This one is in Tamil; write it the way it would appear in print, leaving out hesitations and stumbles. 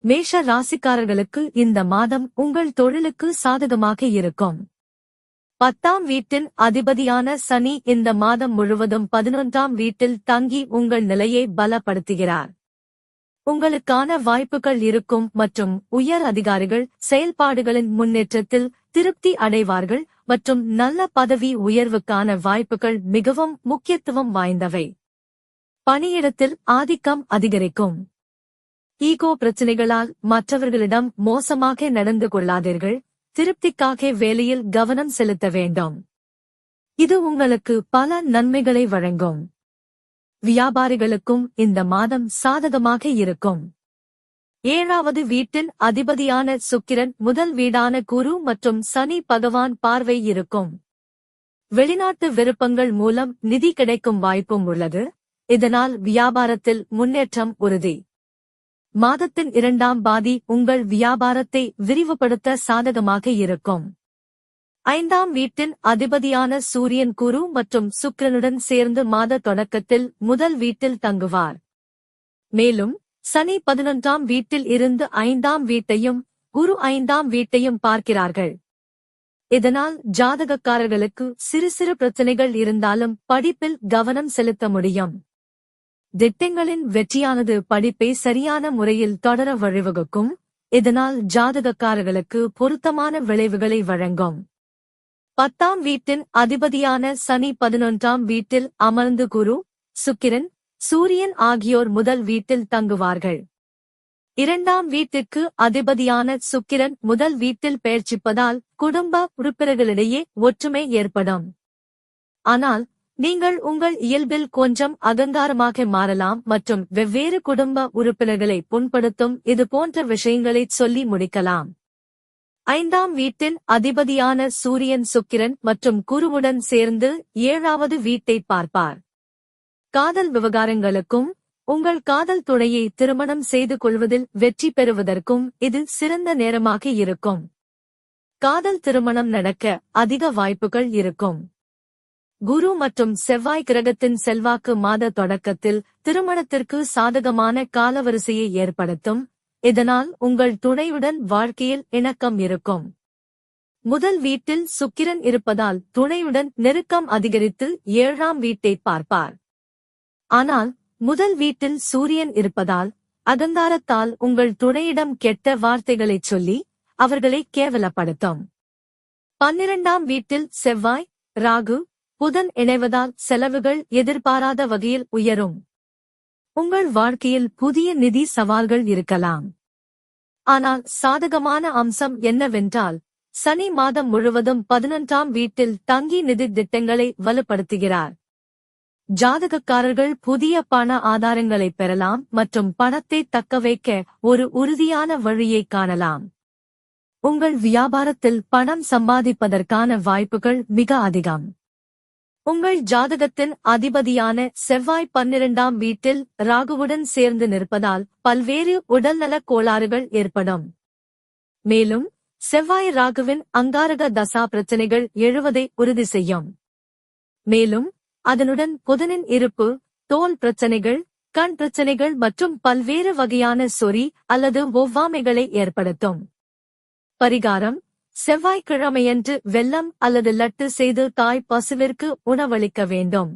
மேஷ ராசிக்காரர்களுக்கு இந்த மாதம் உங்கள் தொழிலுக்கு சாதகமாக இருக்கும். 10ஆம் வீட்டின் அதிபதியான சனி இந்த மாதம் முழுவதும் 11ஆம் வீட்டில் தங்கி உங்கள் நிலையை பலப்படுத்துகிறார். உங்களுக்கான வாய்ப்புகள் இருக்கும் மற்றும் உயர் அதிகாரிகள் செயல்பாடுகளின் முன்னேற்றத்தில் திருப்தி அடைவார்கள் மற்றும் நல்ல பதவி உயர்வுக்கான வாய்ப்புகள் மிகவும் முக்கியத்துவம் வாய்ந்தவை. பணியிடத்தில் ஆதிக்கம் அதிகரிக்கும். ஈகோ பிரச்சினைகளால் மற்றவர்களிடம் மோசமாக நடந்து கொள்ளாதீர்கள். திருப்திக்காக வேலையில் கவனம் செலுத்த வேண்டும். இது உங்களுக்கு பல நன்மைகளை வழங்கும். வியாபாரிகளுக்கும் இந்த மாதம் சாதகமாக இருக்கும். 7வது வீட்டின் அதிபதியான சுக்கிரன் முதல் வீடான குரு மற்றும் சனி பகவான் பார்வை இருக்கும். வெளிநாட்டு விருப்பங்கள் மூலம் நிதி கிடைக்கும் வாய்ப்பும் உள்ளது. இதனால் வியாபாரத்தில் முன்னேற்றம் உறுதி. மாதத்தின் 2ஆம் பாதி உங்கள் வியாபாரத்தை விரிவுபடுத்த சாதகமாக இருக்கும். 5ஆம் வீட்டின் அதிபதியான சூரியன் குரு மற்றும் சுக்கிரனுடன் சேர்ந்து மாத தொடக்கத்தில் முதல் வீட்டில் தங்குவார். மேலும் சனி 11ஆம் வீட்டில் இருந்து 5ஆம் வீட்டையும் குரு 5ஆம் வீட்டையும் பார்க்கிறார்கள். இதனால் ஜாதகக்காரர்களுக்கு சிறு சிறு பிரச்சனைகள் இருந்தாலும் படிப்பில் கவனம் செலுத்த முடியும். திட்டங்களின் வெற்றியானது படிப்பை சரியான முறையில் தொடர வழிவகுக்கும். இதனால் ஜாதகக்காரர்களுக்கு பொருத்தமான விளைவுகளை வழங்கும். 10ஆம் வீட்டின் அதிபதியான சனி 11ஆம் வீட்டில் அமர்ந்து குரு, சுக்கிரன், சூரியன் ஆகியோர் முதல் வீட்டில் தங்குவார்கள். 2ஆம் வீட்டிற்கு அதிபதியான சுக்கிரன் முதல் வீட்டில் பெயர்ச்சிப்பதால் குடும்ப உறுப்பினர்களிடையே ஒற்றுமை ஏற்படும். ஆனால் நீங்கள் உங்கள் இயல்பில் கொஞ்சம் அகங்காரமாக மாறலாம் மற்றும் வெவ்வேறு குடும்ப உறுப்பினர்களை புண்படுத்தும் இது போன்ற விஷயங்களை சொல்லி முடிக்கலாம். 5ஆம் வீட்டின் அதிபதியான சூரியன் சுக்கிரன் மற்றும் குருவுடன் சேர்ந்து 7வது வீட்டை பார்ப்பார். காதல் விவகாரங்களுக்கும் உங்கள் காதல் துணையை திருமணம் செய்து கொள்வதில் வெற்றி பெறுவதற்கும் இது சிறந்த நேரமாக இருக்கும். காதல் திருமணம் நடக்க அதிக வாய்ப்புகள் இருக்கும். குரு மற்றும் செவ்வாய் கிரகத்தின் செல்வாக்கு மாத தொடக்கத்தில் திருமணத்திற்கு சாதகமான காலவரிசையை ஏற்படுத்தும். இதனால் உங்கள் துணையுடன் வாழ்க்கையில் இணக்கம் இருக்கும். முதல் வீட்டில் சுக்கிரன் இருப்பதால் துணையுடன் நெருக்கம் அதிகரித்து 7ஆம் வீட்டை பார்ப்பார். ஆனால் முதல் வீட்டில் சூரியன் இருப்பதால் அகங்காரத்தால் உங்கள் துணையிடம் கெட்ட வார்த்தைகளைச் சொல்லி அவர்களை கேவலப்படுத்தும். 12ஆம் வீட்டில் செவ்வாய், ராகு, புதன் இணைவதால் செலவுகள் எதிர்பாராத வகையில் உயரும். உங்கள் வாழ்க்கையில் புதிய நிதி சவால்கள் இருக்கலாம். ஆனால் சாதகமான அம்சம் என்னவென்றால் சனி மாதம் முழுவதும் 11ஆம் வீட்டில் தங்கி நிதி திட்டங்களை வலுப்படுத்துகிறார். ஜாதகக்காரர்கள் புதிய பண ஆதாரங்களை பெறலாம் மற்றும் பணத்தை தக்கவைக்க ஒரு உறுதியான வழியை காணலாம். உங்கள் வியாபாரத்தில் பணம் சம்பாதிப்பதற்கான வாய்ப்புகள் மிக அதிகம். உங்கள் ஜாதகத்தின் அதிபதியான செவ்வாய் 12ஆம் வீட்டில் ராகுவுடன் சேர்ந்து நிற்பதால் பல்வேறு உடல்நலக் கோளாறுகள் ஏற்படும். மேலும் செவ்வாய் ராகுவின் அங்காரக தசா பிரச்சனைகள் எழுவதை உறுதி செய்யும். மேலும் அதனுடன் புதனின் இருப்பு தோல் பிரச்சனைகள், கண் பிரச்சனைகள் மற்றும் பல்வேறு வகையான சொறி அல்லது ஒவ்வாமைகளை ஏற்படுத்தும். பரிகாரம்: செவ்வாய்க்கிழமையன்று வெல்லம் அல்லது லட்டு செய்து தாய் பசுவிற்கு உணவளிக்க வேண்டும்.